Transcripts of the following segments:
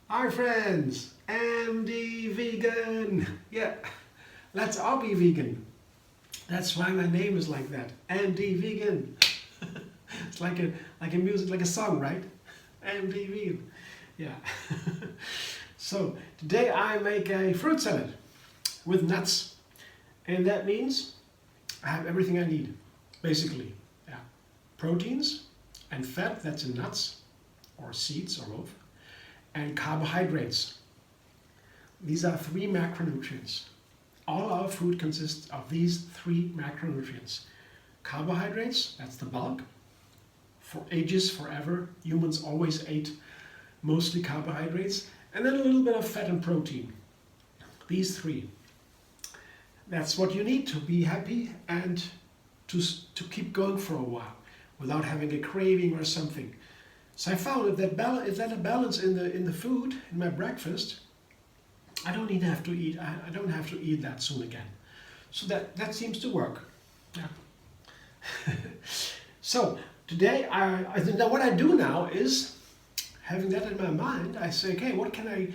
Hi friends, MD Vegan. Yeah, let's all be vegan. That's why my name is like that, MD Vegan. It's like a music, like a song, right? MD Vegan. Yeah. So today I make a fruit salad with nuts, and that means I have everything I need, basically. Yeah, proteins and fat. That's in nuts or seeds or both. And carbohydrates. These are 3 macronutrients. All our food consists of these 3 macronutrients. Carbohydrates, that's the bulk. For ages, forever, humans always ate mostly carbohydrates. And then a little bit of fat and protein. These 3. That's what you need to be happy and to keep going for a while without having a craving or something. So I found if that a balance in the food, in my breakfast, I don't have to eat that soon again. So that seems to work. Yeah. So today what I do now is, having that in my mind, I say, okay, what can I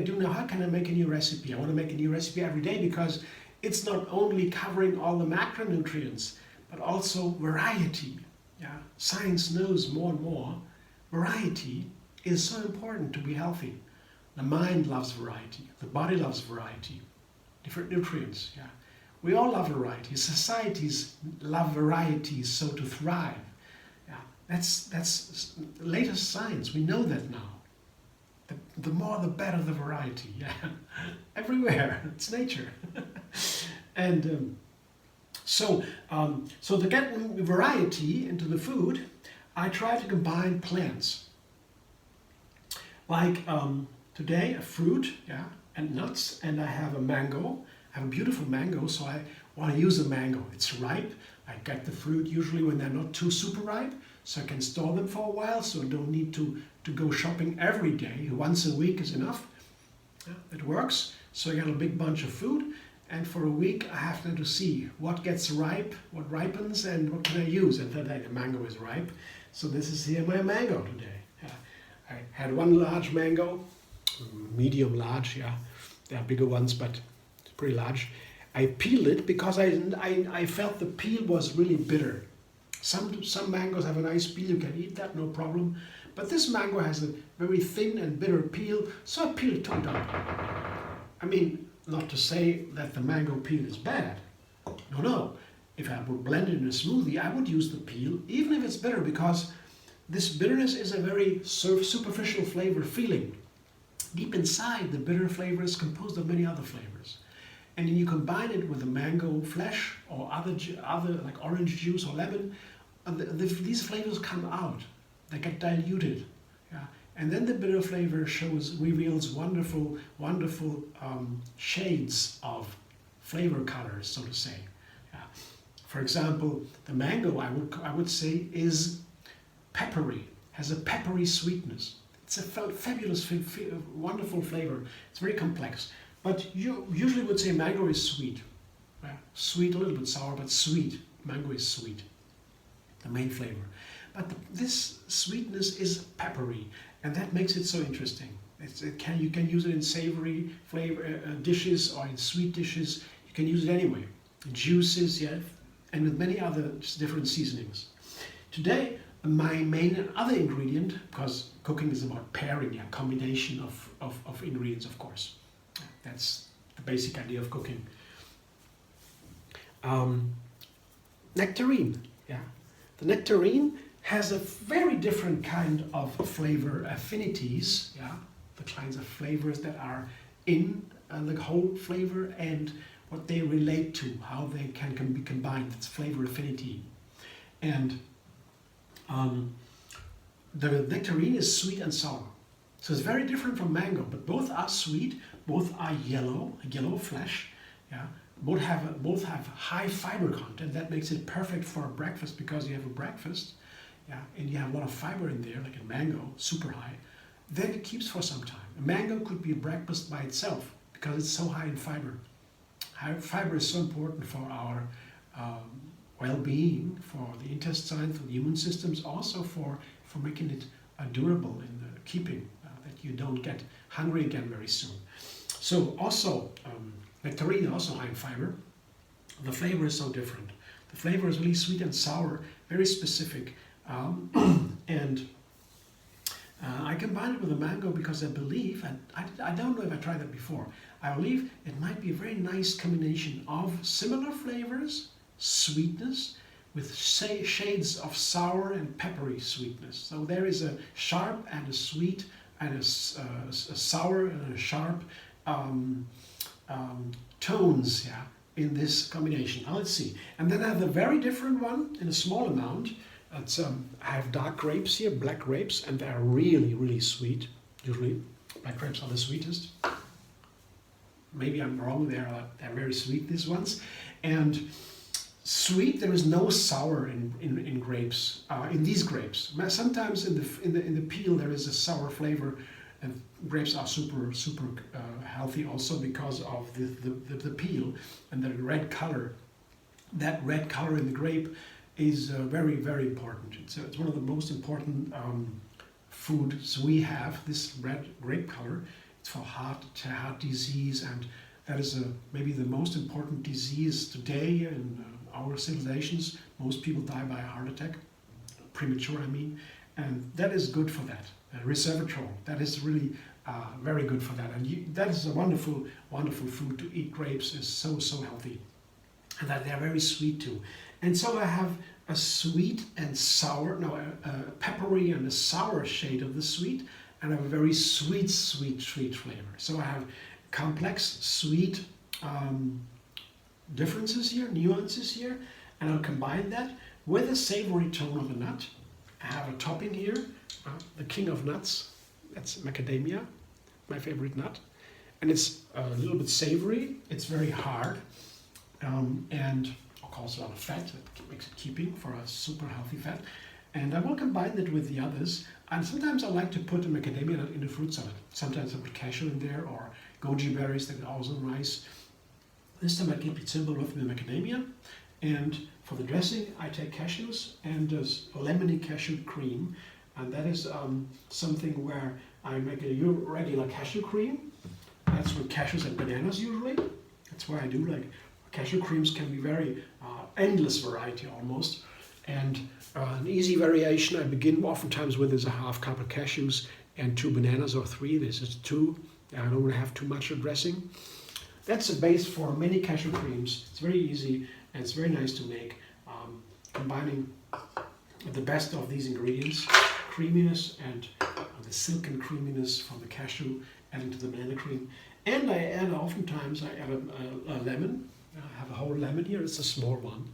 do now? How can I make a new recipe? I want to make a new recipe every day because it's not only covering all the macronutrients, but also variety. Yeah. Science knows more and more. Variety is so important to be healthy. The mind loves variety. The body loves variety. Different nutrients. Yeah, we all love variety. Societies love variety so to thrive. Yeah, that's latest science. We know that now. The more, the better the variety. Yeah, everywhere. It's nature. And so to get variety into the food, I try to combine plants. Like today, a fruit, yeah, and nuts, and I have a mango. I have a beautiful mango, so I want to use a mango. It's ripe. I get the fruit usually when they're not too super ripe, so I can store them for a while, so I don't need to go shopping every day. Once a week is enough. Yeah, it works. So I got a big bunch of food, and for a week I have then to see what gets ripe, what ripens, and what can I use. And today the mango is ripe. So this is here my mango today. Yeah. I had one large mango, medium large, yeah. There are bigger ones, but it's pretty large. I peeled it because I felt the peel was really bitter. Some mangoes have a nice peel, you can eat that, no problem. But this mango has a very thin and bitter peel, so I peeled it, took it out. I mean, not to say that the mango peel is bad. No. If I would blend it in a smoothie, I would use the peel, even if it's bitter, because this bitterness is a very superficial flavor feeling. Deep inside, the bitter flavor is composed of many other flavors. And then you combine it with the mango flesh or other like orange juice or lemon, and these flavors come out. They get diluted. Yeah. And then the bitter flavor reveals wonderful shades of flavor colors, so to say. Yeah. For example, the mango, I would say, is peppery, has a peppery sweetness. It's a fabulous, wonderful flavor. It's very complex. But you usually would say mango is sweet. Yeah. Sweet, a little bit sour, but sweet. Mango is sweet, the main flavor. But this sweetness is peppery, and that makes it so interesting. You can use it in savory flavor dishes or in sweet dishes. You can use it anyway. Juices, yeah, and with many other different seasonings. Today, my main other ingredient, because cooking is about pairing, yeah, combination of ingredients, of course. That's the basic idea of cooking. Nectarine, yeah. The nectarine has a very different kind of flavor affinities, yeah. The kinds of flavors that are in the whole flavor and what they relate to, how they can be combined. It's flavor affinity. And the nectarine is sweet and sour. So it's very different from mango, but both are sweet, both are yellow flesh, yeah. Both have high fiber content. That makes it perfect for a breakfast because you have a breakfast, yeah, and you have a lot of fiber in there, like a mango, super high. Then it keeps for some time. A mango could be a breakfast by itself because it's so high in fiber. Fiber is so important for our well-being, for the intestine, for the immune systems, also for for making it durable in the keeping, that you don't get hungry again very soon. So also, nectarine is also high in fiber. The flavor is so different. The flavor is really sweet and sour, very specific. And I combine it with a mango because I believe, and I don't know if I tried that before, I believe it might be a very nice combination of similar flavors, sweetness, with shades of sour and peppery sweetness. So there is a sharp and a sweet and a sour and a sharp tones, yeah, in this combination. Now let's see. And then I have a very different one in a small amount. It's, I have dark grapes here, black grapes, and they're really, really sweet. Usually black grapes are the sweetest. Maybe I'm wrong, they're very sweet, these ones. And sweet, there is no sour in grapes, in these grapes. Sometimes in the peel there is a sour flavor, and grapes are super healthy also because of the peel and the red color. That red color in the grape is very, very important. It's one of the most important foods we have, this red grape color. It's for heart disease, and that is maybe the most important disease today in our civilizations. Most people die by a heart attack, premature I mean, and that is good for that. Resveratrol, that is really very good for that, and that is a wonderful, wonderful food to eat. Grapes is so healthy, and that they're very sweet too. And so I have a sweet and sour, a peppery and a sour shade of the sweet, and I have a very sweet flavor. So I have complex sweet differences here, nuances here, and I'll combine that with a savory tone of a nut. I have a topping here, the king of nuts, that's macadamia, my favorite nut. And it's a little bit savory, it's very hard, and of course a lot of fat, that makes it keeping for a super healthy fat. And I will combine that with the others. And sometimes I like to put a macadamia nut in a fruit salad. Sometimes I put cashew in there, or goji berries, that are also nice. This time I keep it simple with the macadamia. And for the dressing, I take cashews and lemony cashew cream. And that is something where I make a regular cashew cream. That's with cashews and bananas usually. That's why I do, like, cashew creams can be very endless variety almost. And an easy variation I begin oftentimes with is a half cup of cashews and 2 bananas or 3. This is 2. I don't want to have too much of dressing. That's a base for many cashew creams. It's very easy and it's very nice to make. Combining the best of these ingredients, creaminess and the silken creaminess from the cashew, adding to the banana cream. And I add, oftentimes I add a lemon. I have a whole lemon here. It's a small one.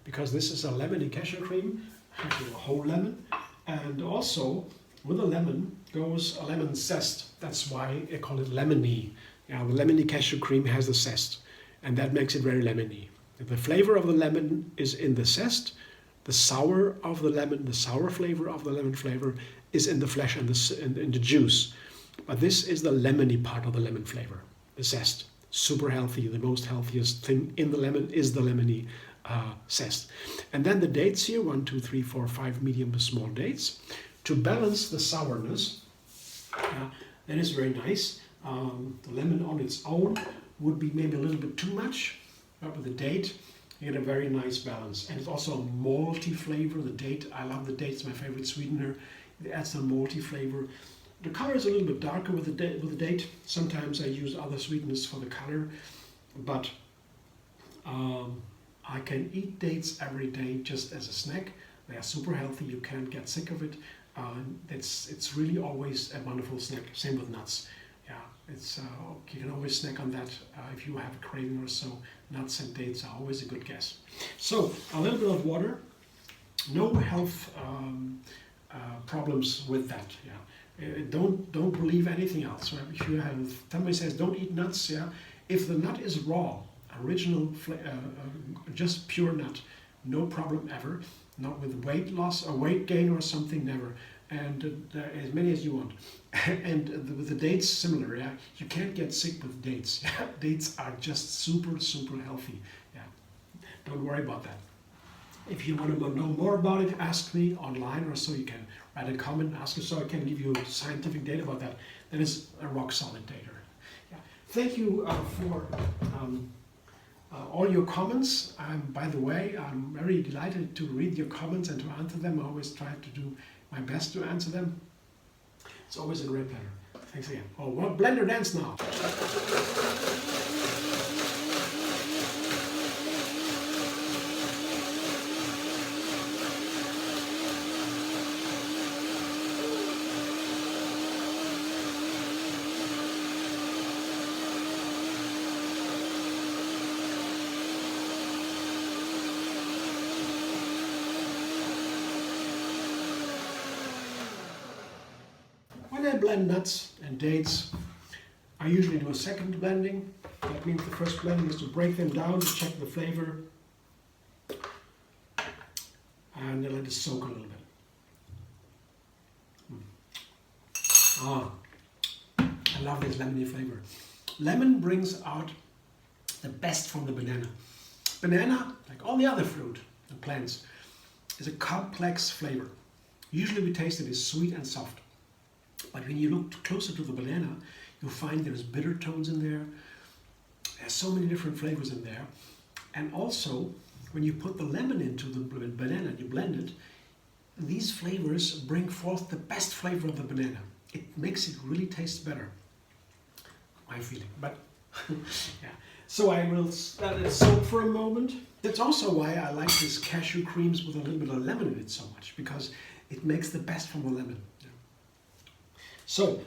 Because this is a lemony cashew cream, I have a whole lemon, and also with a lemon goes a lemon zest. That's why I call it lemony. The lemony cashew cream has the zest, and that makes it very lemony. The flavor of the lemon is in the zest. The sour of the lemon, the sour flavor of the lemon flavor, is in the flesh and in the juice. But this is the lemony part of the lemon flavor, the zest. Super healthy. The most healthiest thing in the lemon is the lemony zest. And then the dates here, 1, 2, 3, 4, 5 medium to small dates, to balance the sourness. That is very nice. The lemon on its own would be maybe a little bit too much, but with the date you get a very nice balance. And it's also a malty flavor. The date, I love the date, it's my favorite sweetener. It adds some malty flavor. The color is a little bit darker with the date. Sometimes I use other sweeteners for the color, but I can eat dates every day just as a snack. They are super healthy. You can't get sick of it. It's really always a wonderful snack. Same with nuts. Yeah, it's you can always snack on that if you have a craving or so. Nuts and dates are always a good guess. So a little bit of water. No health problems with that. Yeah, don't believe anything else. Right? If you have somebody says don't eat nuts, yeah, if the nut is raw, original, just pure nut, no problem ever. Not with weight loss or weight gain or something, never. And as many as you want. And with the dates, similar. Yeah, you can't get sick with dates. Yeah? Dates are just super healthy. Yeah, don't worry about that. If you want to know more about it, ask me online or so. You can write a comment, ask us so I can give you scientific data about that. That is a rock solid data. Yeah. Thank you for all your comments. By the way, I'm very delighted to read your comments and to answer them. I always try to do my best to answer them. It's always a great pleasure. Thanks again. Oh, well, blender dance now. When I blend nuts and dates, I usually do a second blending. That means the first blending is to break them down, to check the flavor, and then let it soak a little bit. Ah, I love this lemony flavor. Lemon brings out the best from the banana. Banana, like all the other fruit and plants, is a complex flavor. Usually we taste it as sweet and soft. But when you look closer to the banana, you'll find there's bitter tones in there. There's so many different flavors in there. And also, when you put the lemon into the banana and you blend it, these flavors bring forth the best flavor of the banana. It makes it really taste better. My feeling. But yeah. So I will let it soak for a moment. That's also why I like these cashew creams with a little bit of lemon in it so much, because it makes the best from the lemon. So,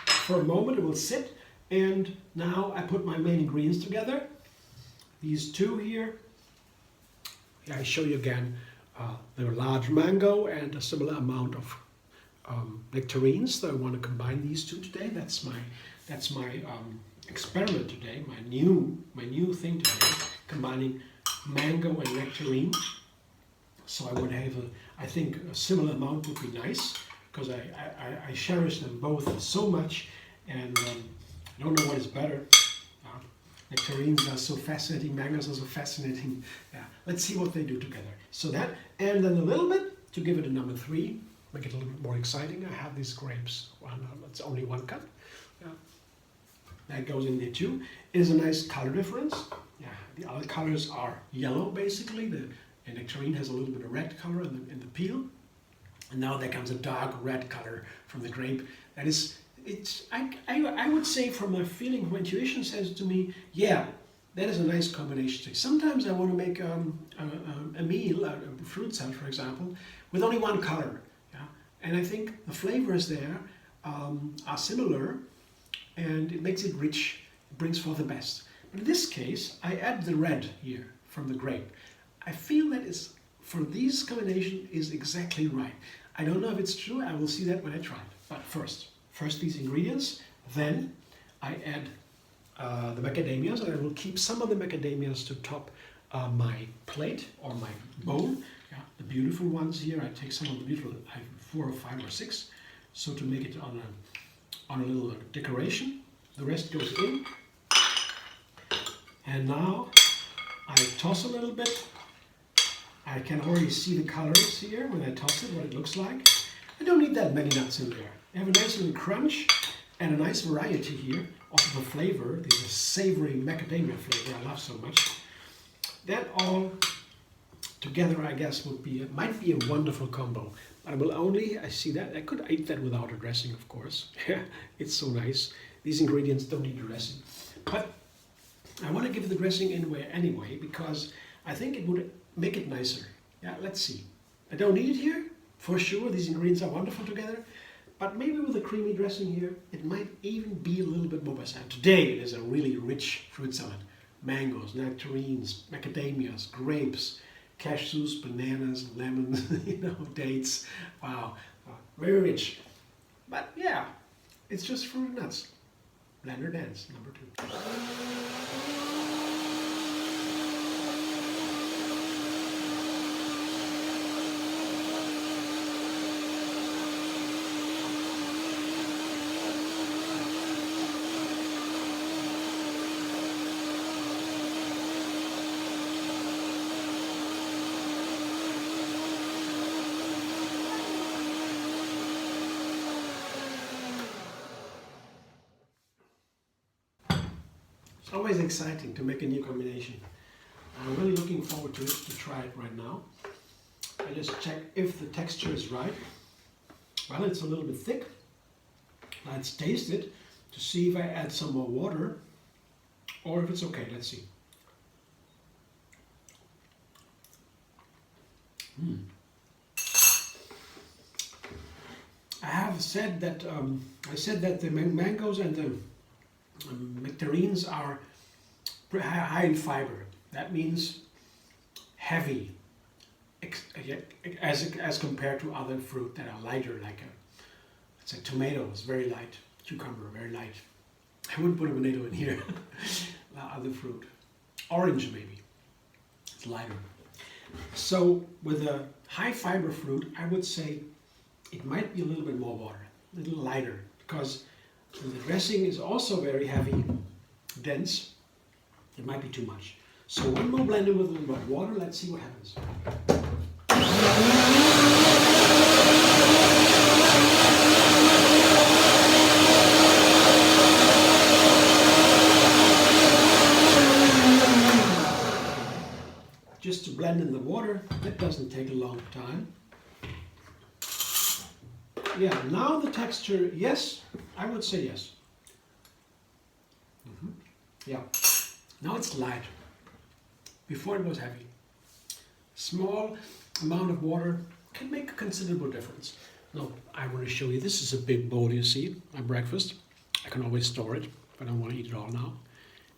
for a moment it will sit, and now I put my main ingredients together. These two here. I show you again the large mango and a similar amount of nectarines. So I want to combine these two today. That's my experiment today. My new thing today, combining mango and nectarine. So I would have I think a similar amount would be nice, because I cherish them both so much, and I don't know what is better. Nectarines are so fascinating, mangoes are so fascinating. Yeah, let's see what they do together. So that, and then a little bit, to give it a number 3, make it a little bit more exciting, I have these grapes. It's only 1 cup. Yeah. That goes in there too. It is a nice color difference. Yeah, the other colors are yellow basically. The nectarine has a little bit of red color in the peel. And now there comes a dark red color from the grape. That is, I would say, from my feeling, from intuition says to me, yeah, that is a nice combination. Sometimes I want to make a meal, a fruit salad for example, with only 1 color. Yeah? And I think the flavors there are similar, and it makes it rich, it brings forth the best. But in this case, I add the red here from the grape. I feel that is, for this combination, is exactly right. I don't know if it's true, I will see that when I try it. But first these ingredients, then I add the macadamias, and I will keep some of the macadamias to top my plate or my bowl. Yeah, the beautiful ones here, I take some of the beautiful, I have 4 or 5 or 6, so to make it on a little decoration. The rest goes in, and now I toss a little bit. I can already see the colors here when I toss it, what it looks like. I don't need that many nuts in there. I have a nice little crunch and a nice variety here of the flavor. This is savory macadamia flavor I love so much. That all together, I guess, might be a wonderful combo. But I see that. I could eat that without a dressing, of course. It's so nice. These ingredients don't need dressing. But I want to give the dressing anyway, because I think it would make it nicer. Yeah, let's see. I don't need it here, for sure. These ingredients are wonderful together. But maybe with a creamy dressing here, it might even be a little bit more balanced. Today it is a really rich fruit salad. Mangoes, nectarines, macadamias, grapes, cashews, bananas, lemons, dates. Wow, very rich. But yeah, it's just fruit and nuts. Blender dance, number 2. It's always exciting to make a new combination. I'm really looking forward to it, to try it right now. I just check if the texture is right. Well, it's a little bit thick. Let's taste it to see if I add some more water or if it's okay. Let's see. I have said that the mangoes and the nectarines are high in fiber. That means heavy, as compared to other fruit that are lighter, like it's a tomato is very light, cucumber very light. I wouldn't put a tomato in here. Other fruit, orange maybe, it's lighter. So with a high fiber fruit, I would say it might be a little bit more water, a little lighter, because the dressing is also very heavy, dense. It might be too much. So one more blend with a little bit of water. Let's see what happens. Just to blend in the water, that doesn't take a long time. Yeah, now the texture, yes, I would say yes. Yeah, now it's light. Before it was heavy. Small amount of water can make a considerable difference. Now, I want to show you, this is a big bowl, you see, my breakfast. I can always store it, if I don't want to eat it all now.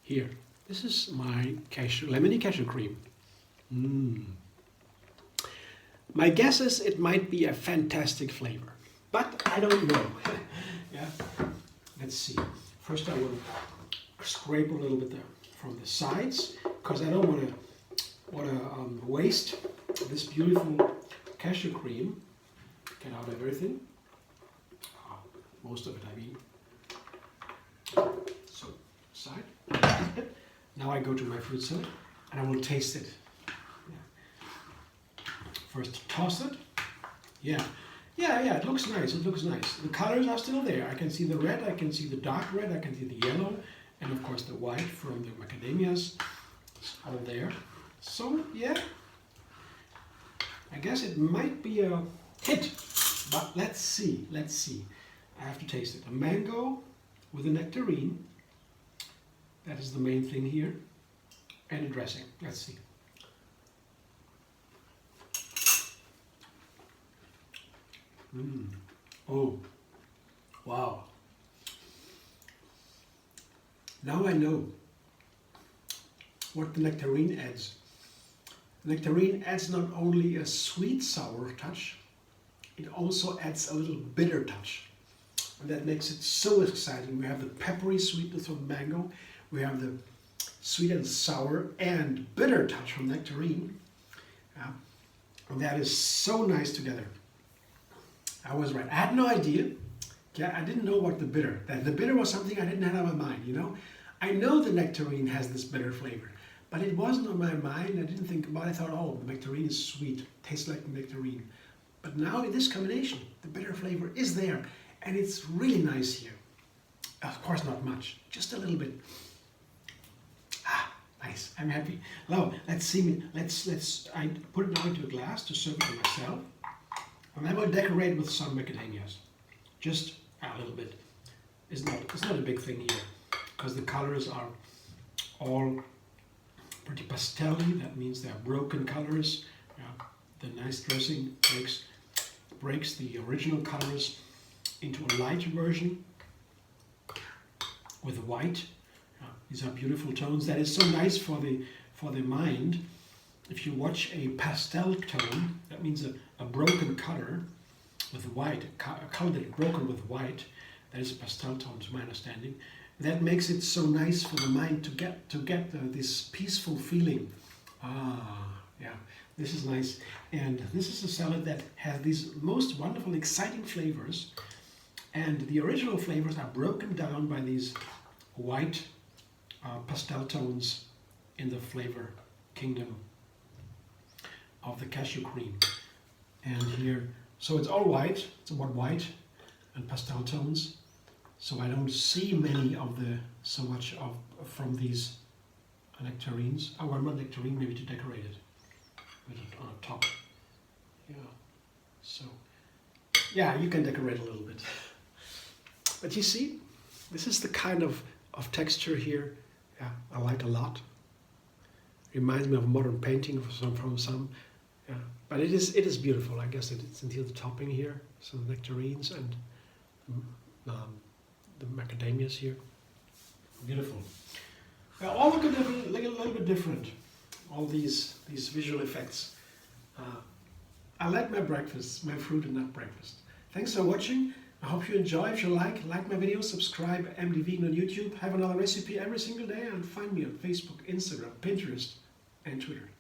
Here, this is my lemony cashew cream. My guess is it might be a fantastic flavor, but I don't know. Yeah, let's see. First I will scrape a little bit from the sides, because I don't want to waste this beautiful cashew cream. Get out everything. Most of it, I mean. So, side. Now I go to my fruit salad and I will taste it. First toss it. Yeah, it looks nice, it looks nice. The colors are still there. I can see the red, I can see the dark red, I can see the yellow, and of course the white from the macadamias. It's all there. So, yeah, I guess it might be a hit, but let's see. I have to taste it. A mango with a nectarine, that is the main thing here, and a dressing. Let's see. Oh, wow. Now I know what the nectarine adds. Nectarine adds not only a sweet sour touch, it also adds a little bitter touch. And that makes it so exciting. We have the peppery sweetness from mango, we have the sweet and sour and bitter touch from nectarine. And that is so nice together. I was right. I had no idea. Yeah, I didn't know what the bitter. That the bitter was something I didn't have on my mind, you know. I know the nectarine has this bitter flavor, but it wasn't on my mind. I didn't think about it. I thought, oh, the nectarine is sweet. Tastes like the nectarine. But now in this combination, the bitter flavor is there, and it's really nice here. Of course, not much. Just a little bit. Nice. I'm happy. Now, let's see. I put it now into a glass to serve it to myself. And I will decorate with some macadamias. Just a little bit. It's not a big thing here, because the colors are all pretty pastel-y. That means they're broken colors. The nice dressing breaks the original colors into a lighter version with white. These are beautiful tones. That is so nice for the mind. If you watch a pastel tone, that means a broken color with white, a color that is broken with white, that is a pastel tone to my understanding. That makes it so nice for the mind to get this peaceful feeling. Yeah, this is nice. And this is a salad that has these most wonderful, exciting flavors. And the original flavors are broken down by these white pastel tones in the flavor kingdom of the cashew cream. And here, so it's all white, it's about white and pastel tones. so I don't see many of so much from these nectarines. Oh, I'm not nectarine, maybe to decorate it with it on top. Yeah. So yeah, you can decorate a little bit. But you see, this is the kind of texture here. Yeah, I like a lot. Reminds me of a modern painting from some. Yeah, but it is beautiful. I guess it's until the topping here. So the nectarines and the macadamias here. Beautiful. They all look a little bit different. All these visual effects. I like my breakfast, my fruit and nut breakfast. Thanks for watching. I hope you enjoy. If you like my videos, subscribe. MD Vegan on YouTube. Have another recipe every single day, and find me on Facebook, Instagram, Pinterest, and Twitter.